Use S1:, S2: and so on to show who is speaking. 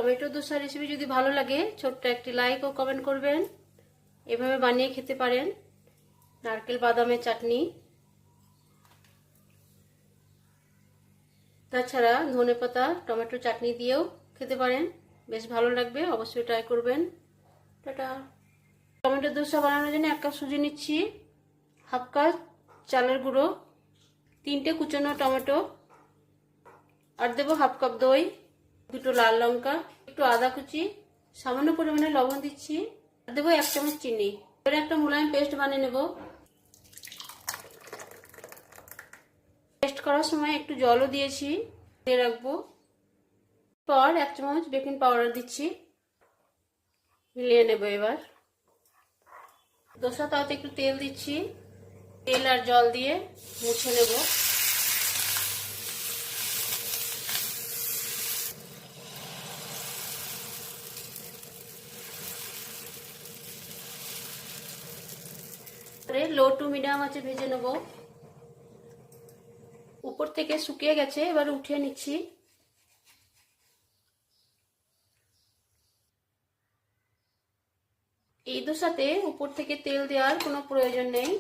S1: Tomato dosa recipe যদি ভালো লাগে ছোট্ট একটি লাইক ও কমেন্ট করবেন। এভাবে বানিয়ে খেতে পারেন। নারকেল বাদামের চাটনি, তাছাড়া ধনেপাতা টমেটো চাটনি দিয়েও খেতে পারেন, বেশ ভালো লাগবে, অবশ্যই ট্রাই করবেন। টাটা। টমেটো দোসা বানানোর জন্য 1 কাপ সুজি নিচ্ছি, 1/2 কাপ চালের গুঁড়ো, 3টে কুচানো টমেটো, আর দেবো 1/2 কাপ দই, 2টো লাল লঙ্কা, একটু আদা কুচি, সামান্য পরিমাণে লবণ দিচ্ছি, আর দেবো 1 চামচ চিনি। এবার একটা মোলায়েম পেস্ট বানিয়ে নেব। পেস্ট করার সময় একটু জলও দিয়েছি, দিয়ে রাখবো। পর 1 চামচ বেকিং পাউডার দিচ্ছি, মিলিয়ে নেব। এবার দোসা তাওয়াতে একটু তেল দিচ্ছি, তেল আর জল দিয়ে মুছে নেব। লো টু মিডিয়াম আঁচে ভেজে নেব। উপর থেকে শুকিয়ে গেছে, এবার উঠিয়ে নিচ্ছি। এই দোসাতে উপর থেকে তেল দেওয়ার কোনো প্রয়োজন নেই।